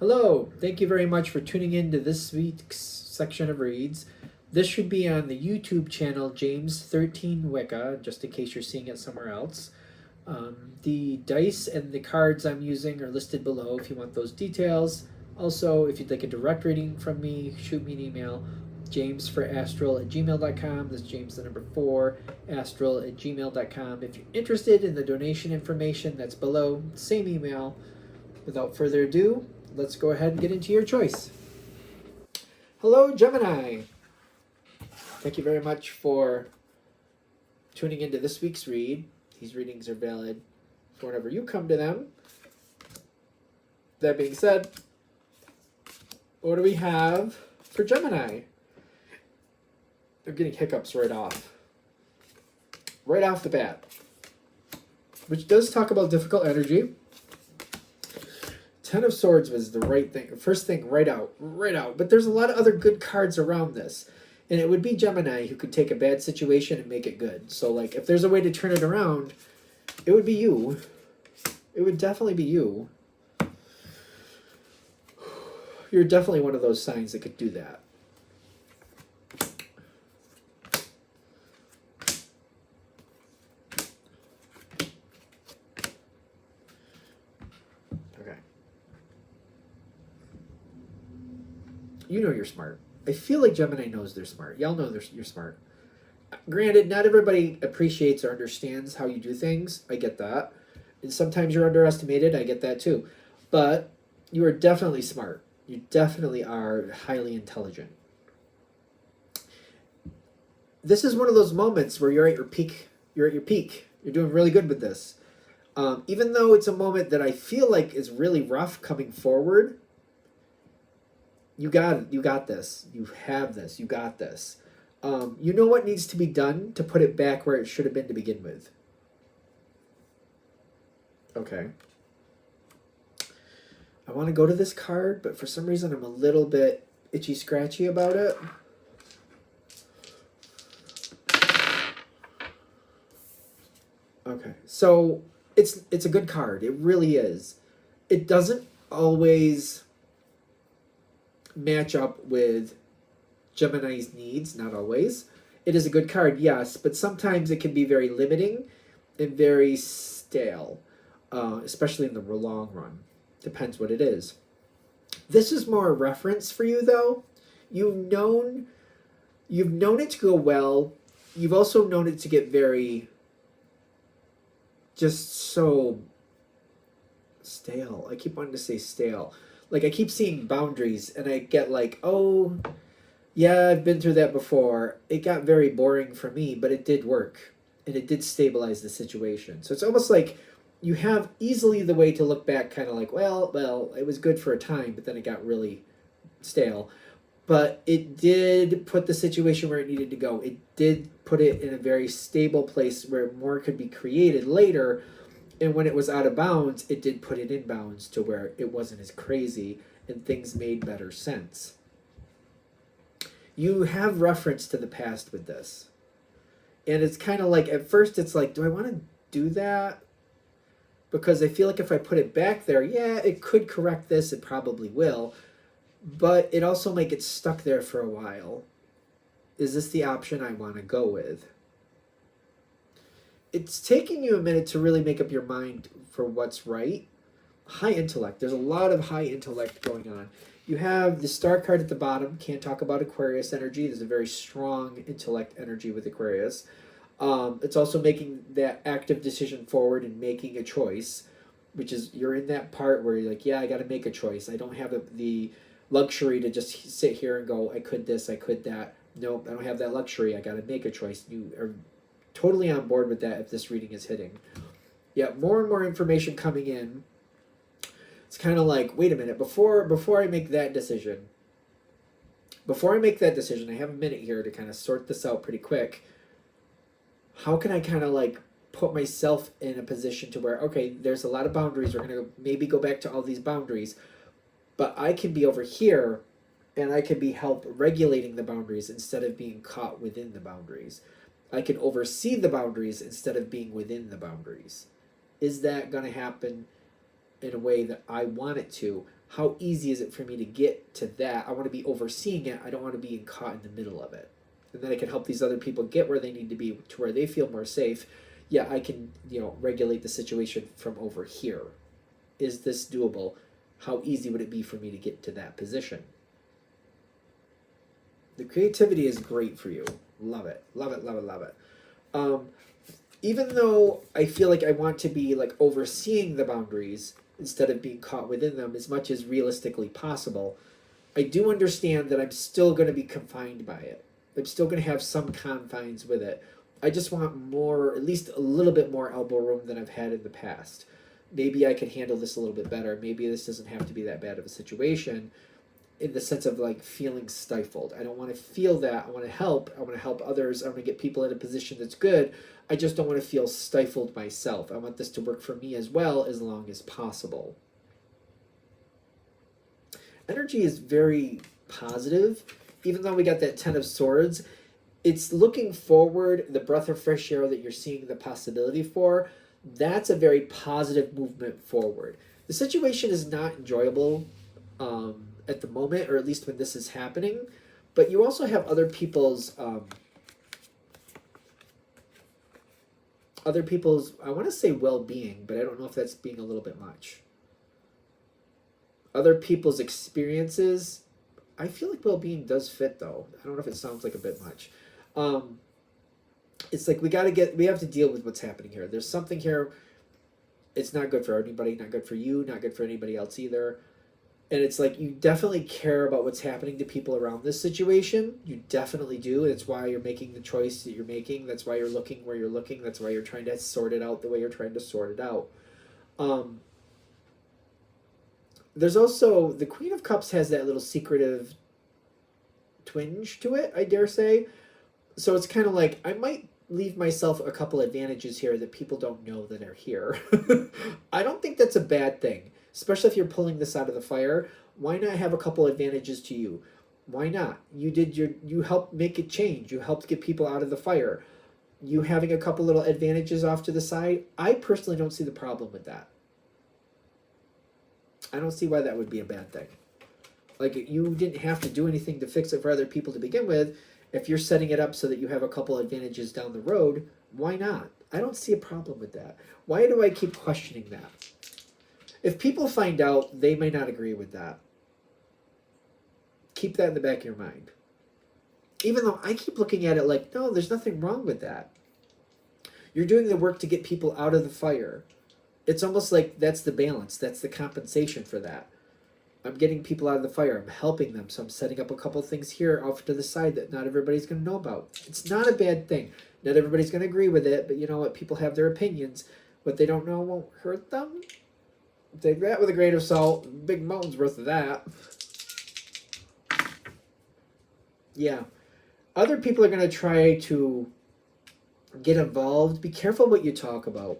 Hello, thank you very much for tuning in to this week's section of reads. This should be on the YouTube channel James13 Wicca, just in case you're seeing it somewhere else. The dice and the cards I'm using are listed below if you want those details. Also, if you'd like a direct reading from me, shoot me an email, jamesforastral@gmail.com. That's James the number 4, astral@gmail.com. If you're interested in the donation information that's below, same email. Without further ado, let's go ahead and get into your choice. Hello, Gemini. Thank you very much for tuning into this week's read. These readings are valid for whenever you come to them. That being said, what do we have for Gemini? I'm getting hiccups right off the bat, which does talk about difficult energy. Ten of Swords was the right thing. First thing, right out. But there's a lot of other good cards around this. And it would be Gemini who could take a bad situation and make it good. So, like, if there's a way to turn it around, it would be you. It would definitely be you. You're definitely one of those signs that could do that. Okay. You know you're smart. I feel like Gemini knows they're smart. Y'all know you're smart. Granted, not everybody appreciates or understands how you do things. I get that. And sometimes you're underestimated. I get that too. But you are definitely smart. You definitely are highly intelligent. This is one of those moments where you're at your peak. You're at your peak. You're doing really good with this. Even though it's a moment that I feel like is really rough coming forward, you got it. You got this. You have this. You got this. You know what needs to be done to put it back where it should have been to begin with. Okay. I want to go to this card, but for some reason I'm a little bit itchy-scratchy about it. Okay. So it's a good card. It really is. It doesn't always match up with Gemini's needs, not always. It is a good card, yes, but sometimes it can be very limiting and very stale, especially in the long run. Depends what it is. This is more a reference for you, though. You've known it to go well. You've also known it to get very just so stale. I keep wanting to say stale. Like, I keep seeing boundaries, and I get like, oh, yeah, I've been through that before. It got very boring for me, but it did work, and it did stabilize the situation. So it's almost like you have easily the way to look back kind of like, well, it was good for a time, but then it got really stale. But it did put the situation where it needed to go. It did put it in a very stable place where more could be created later. And when it was out of bounds, it did put it in bounds to where it wasn't as crazy and things made better sense. You have reference to the past with this. And it's kind of like, at first it's like, do I want to do that? Because I feel like if I put it back there, yeah, it could correct this. It probably will. But it also might get stuck there for a while. Is this the option I want to go with? It's taking you a minute to really make up your mind for what's right. High intellect. There's a lot of high intellect going on. You have the star card at the bottom. Can't talk about Aquarius energy. There's a very strong intellect energy with Aquarius. It's also making that active decision forward and making a choice, which is you're in that part where you're like, yeah, I got to make a choice. I don't have the luxury to just sit here and go, I could this, I could that. Nope, I don't have that luxury. I got to make a choice. You are totally on board with that if this reading is hitting. Yeah, more and more information coming in. It's kind of like, wait a minute, before I make that decision, I have a minute here to kind of sort this out pretty quick. How can I kind of like put myself in a position to where, okay, there's a lot of boundaries. We're going to maybe go back to all these boundaries, but I can be over here and I can be help regulating the boundaries instead of being caught within the boundaries. I can oversee the boundaries instead of being within the boundaries. Is that going to happen in a way that I want it to? how easy is it for me to get to that? I want to be overseeing it. I don't want to be caught in the middle of it. And then I can help these other people get where they need to be to where they feel more safe. Yeah, I can, regulate the situation from over here. Is this doable? How easy would it be for me to get to that position? The creativity is great for you. Love it. Love it, love it, love it. Even though I feel like I want to be like overseeing the boundaries instead of being caught within them as much as realistically possible, I do understand that I'm still going to be confined by it. I'm still going to have some confines with it. I just want more, at least a little bit more elbow room than I've had in the past. Maybe I can handle this a little bit better. Maybe this doesn't have to be that bad of a situation in the sense of like feeling stifled. I don't want to feel that. I want to help. I want to help others. I want to get people in a position that's good. I just don't want to feel stifled myself. I want this to work for me as well as long as possible. Energy is very positive. Even though we got that 10 of Swords, it's looking forward, the breath of fresh air that you're seeing the possibility for. That's a very positive movement forward. The situation is not enjoyable at the moment, or at least when this is happening, but you also have other people's, I want to say well-being, but I don't know if that's being a little bit much. Other people's experiences, I feel like well-being does fit though. I don't know if it sounds like a bit much. It's like we have to deal with what's happening here. There's something here. It's not good for anybody, not good for you, not good for anybody else either. And it's like you definitely care about what's happening to people around this situation. You definitely do. That's why you're making the choice that you're making. That's why you're looking where you're looking. That's why you're trying to sort it out the way you're trying to sort it out. There's also, the Queen of Cups has that little secretive twinge to it, I dare say. So it's kind of like, I might leave myself a couple advantages here that people don't know that are here. I don't think that's a bad thing, especially if you're pulling this out of the fire. Why not have a couple advantages to you? Why not? You helped make it change. You helped get people out of the fire. You having a couple little advantages off to the side, I personally don't see the problem with that. I don't see why that would be a bad thing. Like, you didn't have to do anything to fix it for other people to begin with. If you're setting it up so that you have a couple advantages down the road, why not? I don't see a problem with that. Why do I keep questioning that? If people find out, they may not agree with that. Keep that in the back of your mind. Even though I keep looking at it like, no, there's nothing wrong with that. You're doing the work to get people out of the fire. It's almost like that's the balance. That's the compensation for that. I'm getting people out of the fire. I'm helping them. So I'm setting up a couple things here off to the side that not everybody's going to know about. It's not a bad thing. Not everybody's going to agree with it, but you know what? People have their opinions. What they don't know won't hurt them. Take that with a grain of salt. Big mountain's worth of that. Yeah. Other people are going to try to get involved. Be careful what you talk about.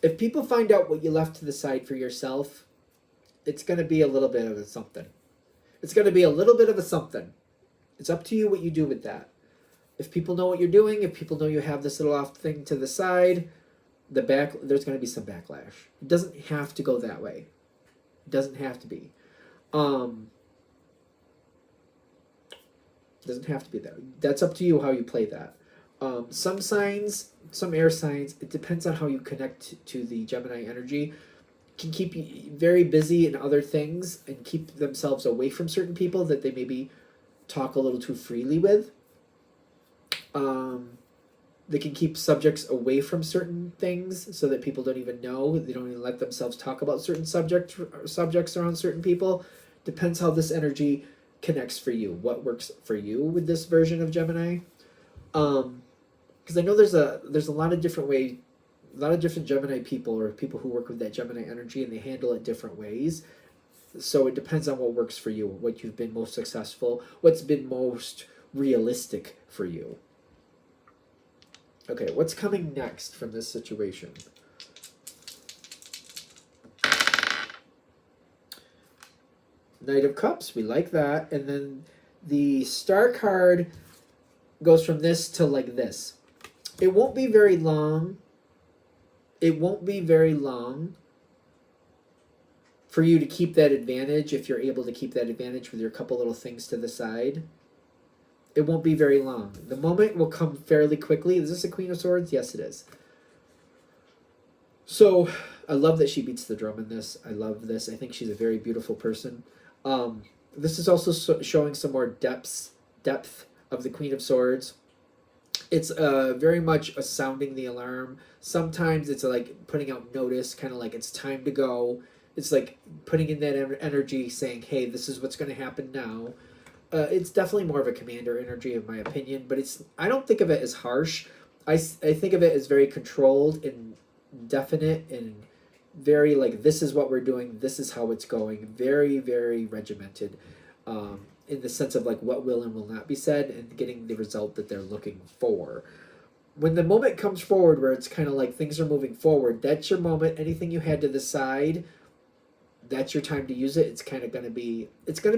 If people find out what you left to the side for yourself, it's going to be a little bit of a something. It's going to be a little bit of a something. It's up to you what you do with that. If people know what you're doing, if people know you have this little off thing to the side, there's going to be some backlash. It doesn't have to go that way. It doesn't have to be. Doesn't have to be that way. That's up to you how you play that. Some signs, some air signs, it depends on how you connect to the Gemini energy, can keep you very busy in other things and keep themselves away from certain people that they maybe talk a little too freely with. They can keep subjects away from certain things so that people don't even know. They don't even let themselves talk about certain subjects around certain people. Depends how this energy connects for you. What works for you with this version of Gemini. Because I know there's a lot of different Gemini people or people who work with that Gemini energy, and they handle it different ways. So it depends on what works for you, what you've been most successful, what's been most realistic for you. Okay, what's coming next from this situation? Knight of Cups, we like that. And then the Star card goes from this to like this. It won't be very long. It won't be very long. for you to keep that advantage, if you're able to keep that advantage with your couple little things to the side, it won't be very long. The moment will come fairly quickly. Is this a Queen of Swords? Yes, it is. So I love that she beats the drum in this. I love this. I think she's a very beautiful person. This is also showing some more depth of the Queen of Swords. It's very much a sounding the alarm. Sometimes it's like putting out notice, kind of like it's time to go. It's like putting in that energy, saying, hey, this is what's going to happen now. It's definitely more of a commander energy, in my opinion, but I don't think of it as harsh. I think of it as very controlled and definite and very like, this is what we're doing, this is how it's going. Very, very regimented in the sense of like what will and will not be said and getting the result that they're looking for. When the moment comes forward where it's kind of like things are moving forward, that's your moment. Anything you had to the side, that's your time to use it. It's going to be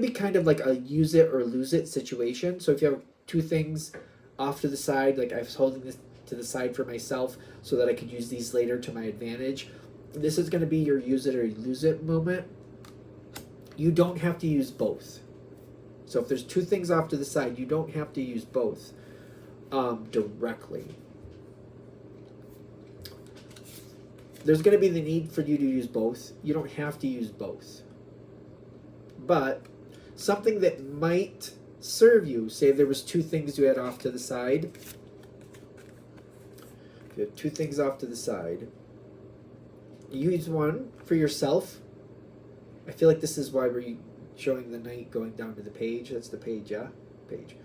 kind of like a use it or lose it situation. So if you have two things off to the side, like I was holding this to the side for myself so that I could use these later to my advantage, this is going to be your use it or lose it moment. You don't have to use both. So if there's two things off to the side, you don't have to use both directly. There's going to be the need for you to use both. You don't have to use both. But something that might serve you, say there was two things you had off to the side. If you have two things off to the side, use one for yourself. I feel like this is why we're showing the knight going down to the page. That's the page, yeah? Page.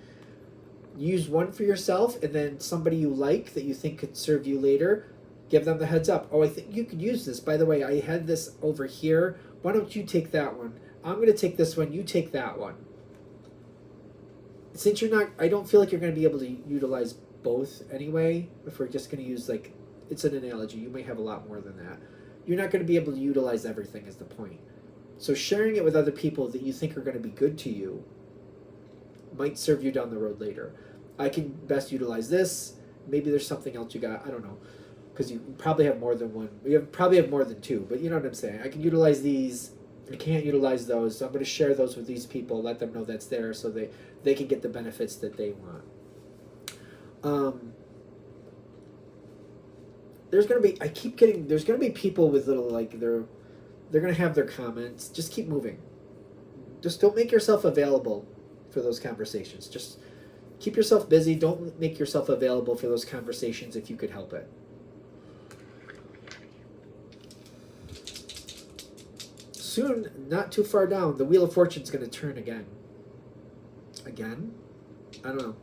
Use one for yourself, and then somebody you like that you think could serve you later, give them the heads up. Oh, I think you could use this. By the way, I had this over here. Why don't you take that one? I'm going to take this one. You take that one. Since you're not, I don't feel like you're going to be able to utilize both anyway. If we're just going to use, like, it's an analogy. You may have a lot more than that. You're not going to be able to utilize everything is the point. So sharing it with other people that you think are going to be good to you might serve you down the road later. I can best utilize this. Maybe there's something else you got. I don't know. Because you probably have more than one. You probably have more than two. But you know what I'm saying. I can utilize these. I can't utilize those. So I'm going to share those with these people. Let them know that's there so they can get the benefits that they want. There's going to be, there's going to be people with little, like, they're going to have their comments. Just keep moving. Just don't make yourself available for those conversations. Just keep yourself busy. Don't make yourself available for those conversations if you could help it. Soon, not too far down, the Wheel of Fortune's going to turn again. Again? I don't know.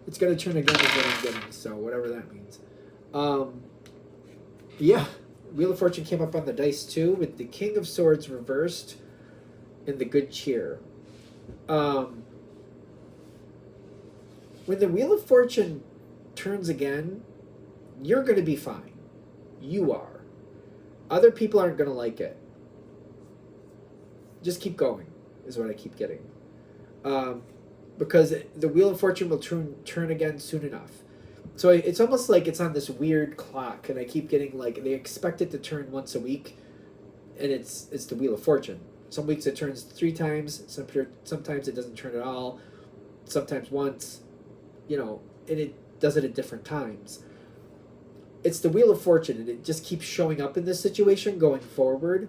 It's going to turn again is what I'm getting, so whatever that means. Yeah, Wheel of Fortune came up on the dice too, with the King of Swords reversed and the Good Cheer. When the Wheel of Fortune turns again, you're going to be fine. You are. Other people aren't going to like it. Just keep going, is what I keep getting. Because the Wheel of Fortune will turn again soon enough. So it's almost like it's on this weird clock, and I keep getting, like, they expect it to turn once a week, and it's the Wheel of Fortune. Some weeks it turns 3 times, sometimes it doesn't turn at all, sometimes once, and it does it at different times. It's the Wheel of Fortune, and it just keeps showing up in this situation going forward.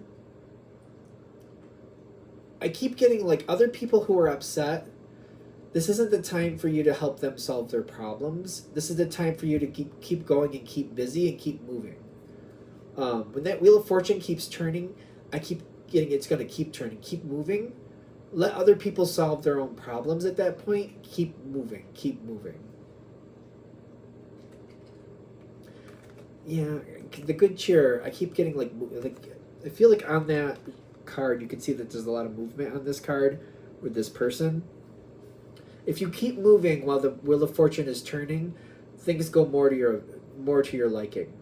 I keep getting, like, other people who are upset. This isn't the time for you to help them solve their problems. This is the time for you to keep going and keep busy and keep moving. When that Wheel of Fortune keeps turning, I keep getting it's going to keep turning. Keep moving. Let other people solve their own problems at that point. Keep moving. Keep moving. Yeah, the Good Cheer. I keep getting, like I feel like on that card you can see that there's a lot of movement on this card with this person. If you keep moving while the Wheel of Fortune is turning, things go more to your liking,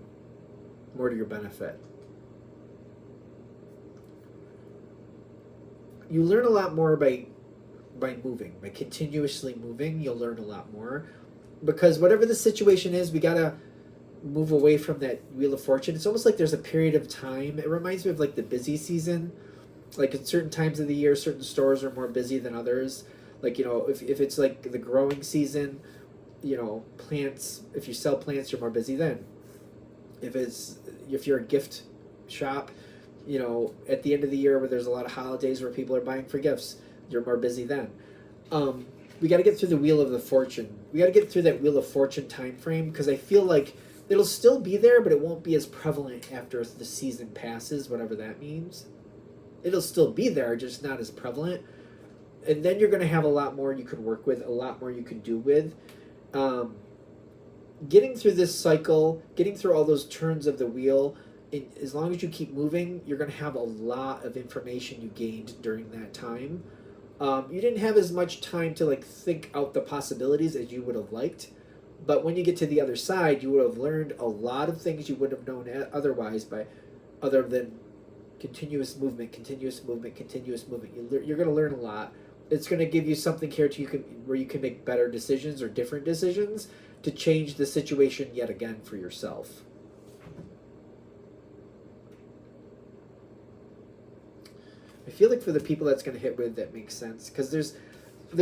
more to your benefit. You learn a lot more by moving, by continuously moving. You'll learn a lot more, because whatever the situation is, we gotta move away from that Wheel of Fortune. It's almost like there's a period of time. It reminds me of, like, the busy season, Like at certain times of the year, certain stores are more busy than others. Like, you know, if it's like the growing season, you know, plants, if you sell plants, you're more busy then. If you're a gift shop, you know, at the end of the year where there's a lot of holidays where people are buying for gifts, you're more busy then. We got to get through the Wheel of the Fortune. We got to get through that Wheel of Fortune time frame, because I feel like it'll still be there, but it won't be as prevalent after the season passes, whatever that means. It'll still be there, just not as prevalent. And then you're going to have a lot more you can work with, a lot more you can do with. Getting through this cycle, getting through all those turns of the wheel, as long as you keep moving, you're going to have a lot of information you gained during that time. You didn't have as much time to like think out the possibilities as you would have liked, but when you get to the other side, you would have learned a lot of things you wouldn't have known otherwise, other than continuous movement. You're going to learn a lot. It's going to give you something here where you can make better decisions or different decisions to change the situation yet again for yourself. I feel like for the people that's going to hit with, that makes sense, because there's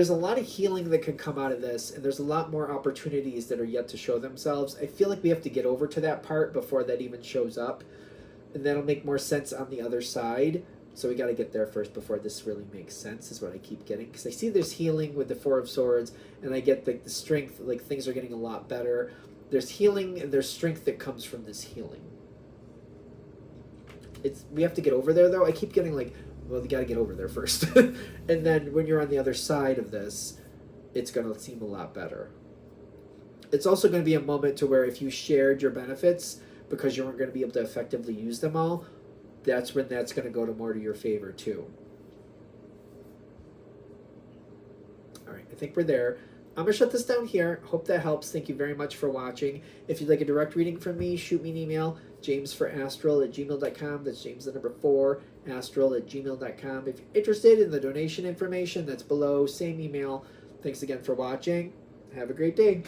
a lot of healing that can come out of this, and there's a lot more opportunities that are yet to show themselves. I feel like we have to get over to that part before that even shows up, and that'll make more sense on the other side. So we got to get there first before this really makes sense, is what I keep getting, because I see there's healing with the Four of Swords, and I get the strength, like things are getting a lot better. There's healing and there's strength that comes from this healing. We have to get over there though. I keep getting like, well, you got to get over there first. And then when you're on the other side of this, it's going to seem a lot better. It's also going to be a moment to where if you shared your benefits because you weren't going to be able to effectively use them all, that's when that's going to go more to your favor too. All right, I think we're there. I'm going to shut this down here. Hope that helps. Thank you very much for watching. If you'd like a direct reading from me, shoot me an email, jamesforastral@gmail.com. That's James the number 4, astral@gmail.com. If you're interested in the donation information, that's below. Same email. Thanks again for watching. Have a great day.